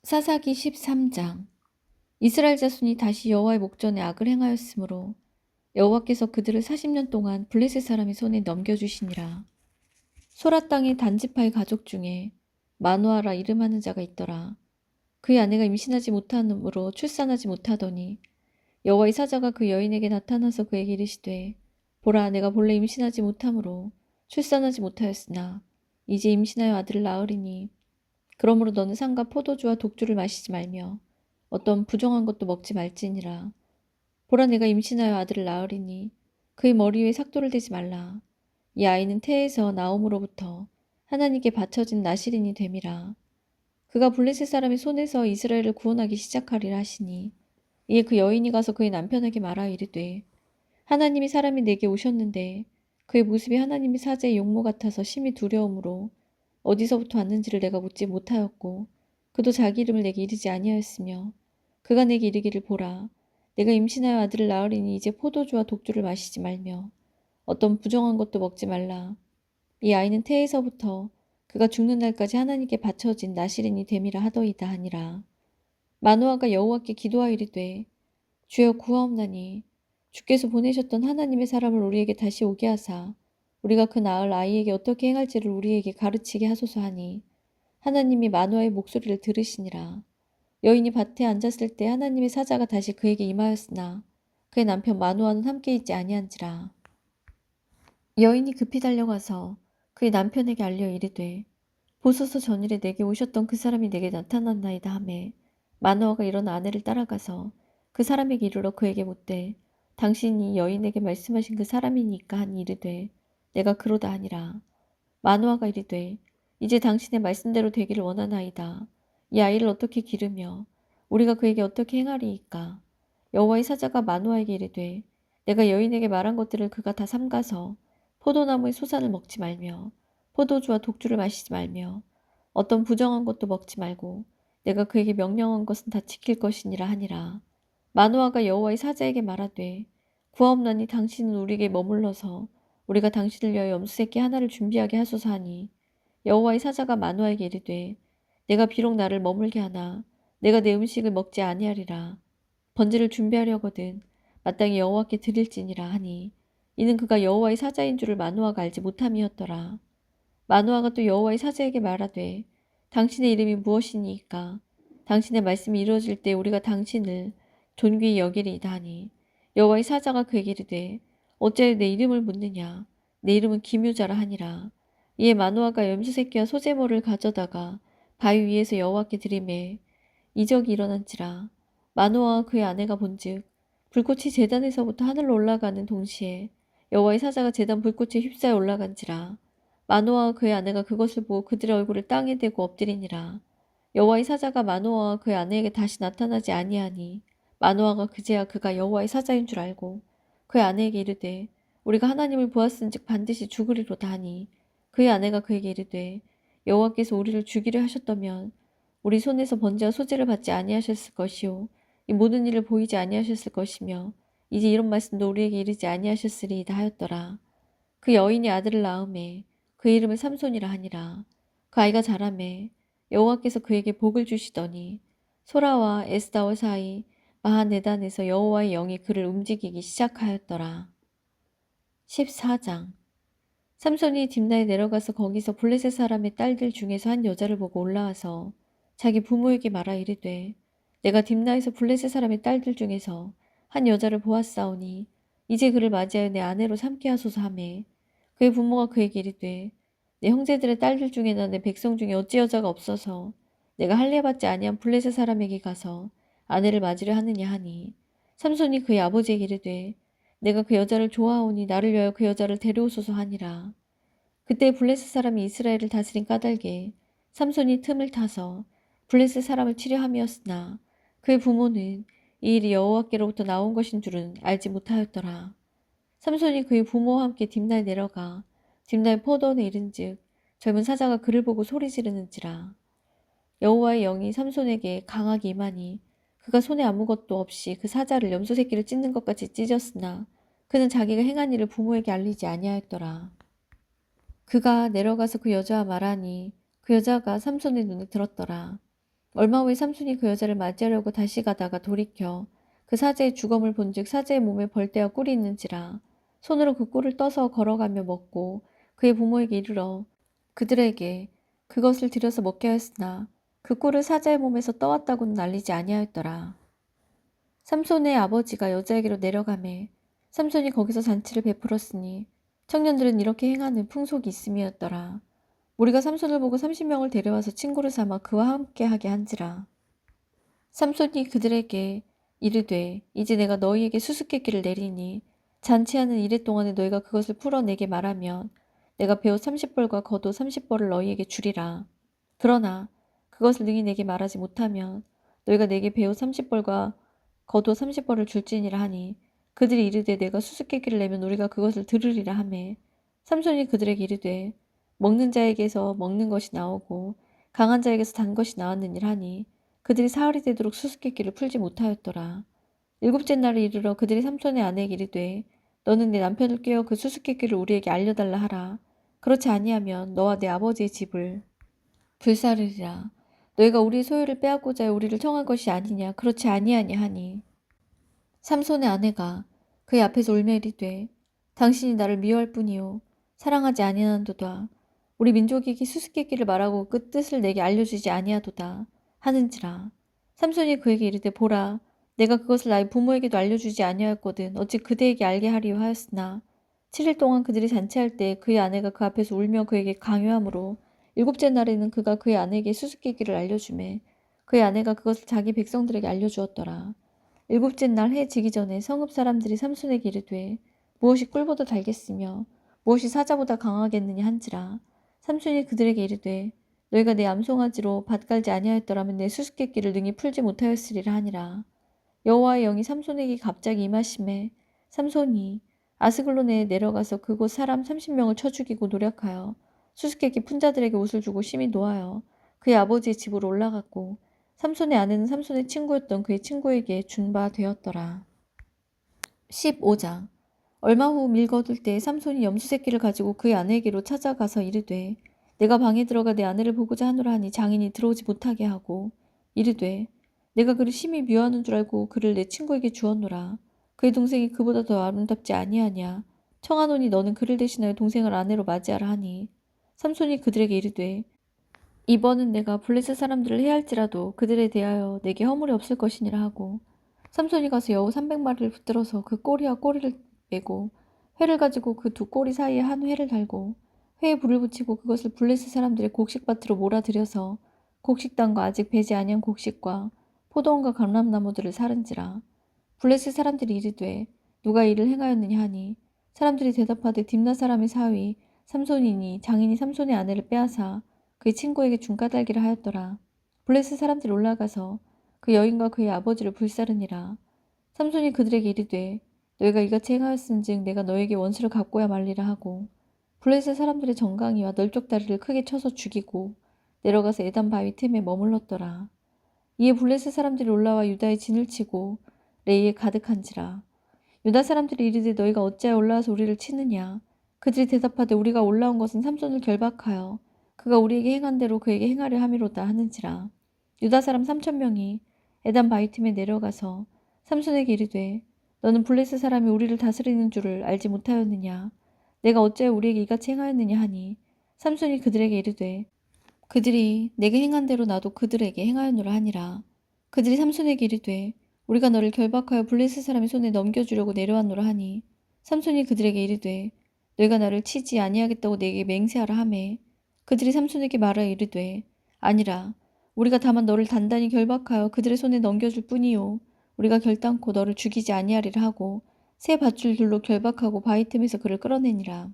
사사기 13장. 이스라엘 자손이 다시 여호와의 목전에 악을 행하였으므로 여호와께서 그들을 40년 동안 블레셋 사람의 손에 넘겨주시니라. 소라 땅의 단지파의 가족 중에 마노아라 이름하는 자가 있더라. 그의 아내가 임신하지 못함으로 출산하지 못하더니 여호와의 사자가 그 여인에게 나타나서 그에게 이르시되, 보라, 내가 본래 임신하지 못함으로 출산하지 못하였으나 이제 임신하여 아들을 낳으리니 그러므로 너는 상과 포도주와 독주를 마시지 말며 어떤 부정한 것도 먹지 말지니라. 보라, 내가 임신하여 아들을 낳으리니 그의 머리 위에 삭도를 대지 말라. 이 아이는 태에서 나옴으로부터 하나님께 바쳐진 나실인이 됨이라. 그가 블레셋 사람의 손에서 이스라엘을 구원하기 시작하리라 하시니, 이에 그 여인이 가서 그의 남편에게 말하여 이르되, 하나님이 사람이 내게 오셨는데 그의 모습이 하나님의 사자의 용모 같아서 심히 두려움으로 어디서부터 왔는지를 내가 묻지 못하였고, 그도 자기 이름을 내게 이르지 아니하였으며, 그가 내게 이르기를, 보라, 내가 임신하여 아들을 낳으리니 이제 포도주와 독주를 마시지 말며 어떤 부정한 것도 먹지 말라. 이 아이는 태에서부터 그가 죽는 날까지 하나님께 바쳐진 나실인이 됨이라 하더이다 하니라. 마노아가 여호와께 기도하여 이르되, 주여 구하옵나니 주께서 보내셨던 하나님의 사람을 우리에게 다시 오게 하사 우리가 그 낳을 아이에게 어떻게 행할지를 우리에게 가르치게 하소서 하니, 하나님이 마노아의 목소리를 들으시니라. 여인이 밭에 앉았을 때 하나님의 사자가 다시 그에게 임하였으나 그의 남편 마노아는 함께 있지 아니한지라. 여인이 급히 달려가서 그의 남편에게 알려 이르되, 보소서, 전일에 내게 오셨던 그 사람이 내게 나타났나이다 하매, 마노아가 일어나 아내를 따라가서 그 사람에게 이르러 그에게 묻되, 당신이 여인에게 말씀하신 그 사람이니까 하니 이르되, 내가 그로다 하니라. 마노아가 이르되, 이제 당신의 말씀대로 되기를 원하나이다. 이 아이를 어떻게 기르며 우리가 그에게 어떻게 행하리이까. 여호와의 사자가 마노아에게 이르되, 내가 여인에게 말한 것들을 그가 다 삼가서 포도나무의 소산을 먹지 말며 포도주와 독주를 마시지 말며 어떤 부정한 것도 먹지 말고 내가 그에게 명령한 것은 다 지킬 것이니라 하니라. 마노아가 여호와의 사자에게 말하되, 구하옵나니 당신은 우리에게 머물러서 우리가 당신을 위하여 염소새끼 하나를 준비하게 하소서 하니, 여호와의 사자가 마노아에게 이르되, 내가 비록 나를 머물게 하나 내가 내 음식을 먹지 아니하리라. 번제를 준비하려거든 마땅히 여호와께 드릴지니라 하니, 이는 그가 여호와의 사자인 줄을 마노아가 알지 못함이었더라. 마노아가 또 여호와의 사자에게 말하되, 당신의 이름이 무엇이니이까? 당신의 말씀이 이루어질 때 우리가 당신을 존귀히 여기리이다 하니, 여호와의 사자가 그에게 이르되, 어찌하여 내 이름을 묻느냐? 내 이름은 기묘자라 하니라. 이에 마노아가 염소새끼와 소제모를 가져다가 바위 위에서 여호와께 드리매 이적이 일어난지라. 마노아와 그의 아내가 본즉 불꽃이 제단에서부터 하늘로 올라가는 동시에 여호와의 사자가 제단 불꽃에 휩싸여 올라간지라. 마노아와 그의 아내가 그것을 보고 그들의 얼굴을 땅에 대고 엎드리니라. 여호와의 사자가 마노아와 그의 아내에게 다시 나타나지 아니하니, 마노아가 그제야 그가 여호와의 사자인 줄 알고 그의 아내에게 이르되, 우리가 하나님을 보았은즉 반드시 죽으리로다 하니, 그의 아내가 그에게 이르되, 여호와께서 우리를 죽이려 하셨다면 우리 손에서 번제와 소제를 받지 아니하셨을 것이요 이 모든 일을 보이지 아니하셨을 것이며 이제 이런 말씀도 우리에게 이르지 아니하셨으리이다 하였더라. 그 여인이 아들을 낳음에 그 이름을 삼손이라 하니라. 그 아이가 자라매 여호와께서 그에게 복을 주시더니 소라와 에스다와 사이 마하네단에서 여호와의 영이 그를 움직이기 시작하였더라. 14장. 삼손이 딥나에 내려가서 거기서 블레셋 사람의 딸들 중에서 한 여자를 보고 올라와서 자기 부모에게 말하 이르되, 내가 딥나에서 블레셋 사람의 딸들 중에서 한 여자를 보았사오니 이제 그를 맞이하여 내 아내로 삼게 하소서 하매, 그의 부모가 그에게 이르되, 내 형제들의 딸들 중에나 내 백성 중에 어찌 여자가 없어서 내가 할례받지 아니한 블레셋 사람에게 가서 아내를 맞으려 하느냐 하니, 삼손이 그의 아버지에게 이르되, 내가 그 여자를 좋아하오니 나를 위하여 그 여자를 데려오소서 하니라. 그때 블레셋 사람이 이스라엘을 다스린 까닭에 삼손이 틈을 타서 블레셋 사람을 치려 함이었으나 그의 부모는 이 일이 여호와께로부터 나온 것인 줄은 알지 못하였더라. 삼손이 그의 부모와 함께 딥나에 내려가 딥나의 포도원에 이른즉 젊은 사자가 그를 보고 소리 지르는지라. 여호와의 영이 삼손에게 강하게 임하니 그가 손에 아무것도 없이 그 사자를 염소 새끼를 찢는 것 같이 찢었으나 그는 자기가 행한 일을 부모에게 알리지 아니하였더라. 그가 내려가서 그 여자와 말하니 그 여자가 삼손의 눈에 들었더라. 얼마 후에 삼손이 그 여자를 맞이하려고 다시 가다가 돌이켜 그 사제의 주검을 본즉 사제의 몸에 벌떼와 꿀이 있는지라 손으로 그 꿀을 떠서 걸어가며 먹고 그의 부모에게 이르러 그들에게 그것을 들여서 먹게 하였으나 그 꿀을 사제의 몸에서 떠왔다고는 알리지 아니하였더라. 삼손의 아버지가 여자에게로 내려가매 삼손이 거기서 잔치를 베풀었으니 청년들은 이렇게 행하는 풍속이 있음이었더라. 우리가 삼손을 보고 30명을 데려와서 친구를 삼아 그와 함께 하게 한지라. 삼손이 그들에게 이르되 이제 내가 너희에게 수수께끼를 내리니 잔치하는 이래 동안에 너희가 그것을 풀어 내게 말하면 내가 배옷 30벌과 겉옷 30벌을 너희에게 주리라. 그러나 그것을 능히 내게 말하지 못하면 너희가 내게 배옷 30벌과 겉옷 30벌을 줄지니라 하니 그들이 이르되 내가 수수께끼를 내면 우리가 그것을 들으리라 하매 삼손이 그들에게 이르되 먹는 자에게서 먹는 것이 나오고 강한 자에게서 단 것이 나왔느니라 하니 그들이 사흘이 되도록 수수께끼를 풀지 못하였더라. 일곱째 날에 이르러 그들이 삼손의 아내에게 이르되 너는 내 남편을 깨워 그 수수께끼를 우리에게 알려달라 하라. 그렇지 아니하면 너와 내 아버지의 집을 불사르리라. 너희가 우리의 소유를 빼앗고자 우리를 청한 것이 아니냐. 그렇지 아니하냐 하니 삼손의 아내가 그의 앞에서 울며 이르되 당신이 나를 미워할 뿐이요 사랑하지 아니하는도다. 우리 민족에게 수수께끼를 말하고 그 뜻을 내게 알려주지 아니하도다 하는지라. 삼손이 그에게 이르되 보라 내가 그것을 나의 부모에게도 알려주지 아니하였거든 어찌 그대에게 알게 하리요 하였으나 7일 동안 그들이 잔치할 때 그의 아내가 그 앞에서 울며 그에게 강요하므로 일곱째 날에는 그가 그의 아내에게 수수께끼를 알려주매 그의 아내가 그것을 자기 백성들에게 알려주었더라. 일곱째 날 해 지기 전에 성읍 사람들이 삼손에게 이르되 무엇이 꿀보다 달겠으며 무엇이 사자보다 강하겠느냐 한지라. 삼손이 그들에게 이르되 너희가 내 암송아지로 밭 갈지 아니하였더라면 내 수수께끼를 능히 풀지 못하였으리라 하니라. 여호와의 영이 삼손에게 갑자기 임하심에 삼손이 아스글론에 내려가서 그곳 사람 30명을 쳐 죽이고 노력하여 수수께끼 푼 자들에게 옷을 주고 심히 노하여 그의 아버지의 집으로 올라갔고 삼손의 아내는 삼손의 친구였던 그의 친구에게 준 바 되었더라. 15장 얼마 후 밀 거둘 때 삼손이 염소 새끼를 가지고 그의 아내에게로 찾아가서 이르되 내가 방에 들어가 내 아내를 보고자 하노라 하니 장인이 들어오지 못하게 하고 이르되 내가 그를 심히 미워하는 줄 알고 그를 내 친구에게 주었노라. 그의 동생이 그보다 더 아름답지 아니하냐. 청하노니 너는 그를 대신하여 동생을 아내로 맞이하라 하니 삼손이 그들에게 이르되 이번은 내가 블레셋 사람들을 해할지라도 그들에 대하여 내게 허물이 없을 것이니라 하고 삼손이 가서 여우 300마리를 붙들어서 그 꼬리와 꼬리를 매고 회를 가지고 그 두 꼬리 사이에 한 회를 달고 회에 불을 붙이고 그것을 블레셋 사람들의 곡식밭으로 몰아들여서 곡식단과 아직 배지 아니한 곡식과 포도원과 감람나무들을 사른지라. 블레셋 사람들이 이르되 누가 이를 행하였느냐 하니 사람들이 대답하되 딥나 사람의 사위 삼손이니 장인이 삼손의 아내를 빼앗아 그의 친구에게 준까닭기를 하였더라. 블레셋 사람들이 올라가서 그 여인과 그의 아버지를 불사르니라. 삼손이 그들에게 이르되 너희가 이같이 행하였은즉 내가 너에게 원수를 갚고야 말리라 하고 블레셋 사람들의 정강이와 널쩍다리를 크게 쳐서 죽이고 내려가서 에단 바위 틈에 머물렀더라. 이에 블레셋 사람들이 올라와 유다의 진을 치고 레이에 가득한지라. 유다 사람들이 이르되 너희가 어찌하여 올라와서 우리를 치느냐. 그들이 대답하되 우리가 올라온 것은 삼손을 결박하여 그가 우리에게 행한 대로 그에게 행하려 함이로다 하는지라. 유다 사람 3,000명이 에단 바위 틈에 내려가서 삼손에게 이르되 너는 블레셋 사람이 우리를 다스리는 줄을 알지 못하였느냐. 내가 어찌하여 우리에게 이같이 행하였느냐 하니 삼손이 그들에게 이르되 그들이 내게 행한 대로 나도 그들에게 행하였노라 하니라. 그들이 삼손에게 이르되 우리가 너를 결박하여 블레셋 사람의 손에 넘겨주려고 내려왔노라 하니 삼손이 그들에게 이르되 너희가 나를 치지 아니하겠다고 내게 맹세하라 하매 그들이 삼손에게 말하여 이르되 아니라 우리가 다만 너를 단단히 결박하여 그들의 손에 넘겨줄 뿐이요 우리가 결단코 너를 죽이지 아니하리라 하고 새 밧줄들로 결박하고 바위 틈에서 그를 끌어내니라.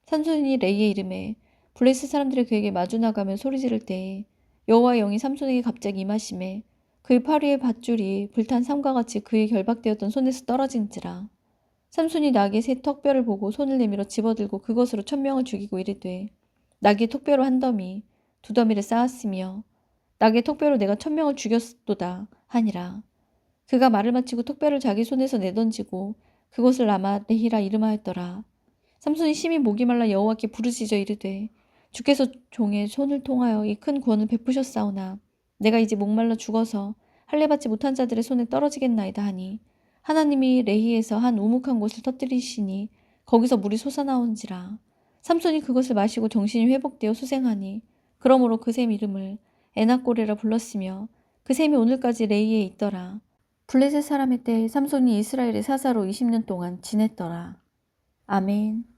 삼손이 레이의 이름에 블레셋 사람들이 그에게 마주 나가며 소리 지를 때에 여호와의 영이 삼손에게 갑자기 임하심에 그의 팔 위의 밧줄이 불탄 삼과 같이 그의 결박되었던 손에서 떨어진지라. 삼손이 나귀의 새 턱뼈를 보고 손을 내밀어 집어들고 그것으로 1,000명을 죽이고 이르되 나귀의 턱뼈로 한 더미 두 더미를 쌓았으며 나귀의 턱뼈로 내가 1,000명을 죽였도다 하니라. 그가 말을 마치고 턱뼈를 자기 손에서 내던지고 그것을 라마레히라 이름하였더라. 삼손이 심히 목이 말라 여호와께 부르짖어 이르되 주께서 종의 손을 통하여 이 큰 구원을 베푸셨사오나 내가 이제 목말라 죽어서 할례받지 못한 자들의 손에 떨어지겠나이다 하니 하나님이 레히에서 한 우묵한 곳을 터뜨리시니 거기서 물이 솟아나온지라. 삼손이 그것을 마시고 정신이 회복되어 수생하니 그러므로 그 샘 이름을 에나꼬레라 불렀으며 그 샘이 오늘까지 레히에 있더라. 블레셋 사람의 때에 삼손이 이스라엘의 사사로 20년 동안 지냈더라. 아멘.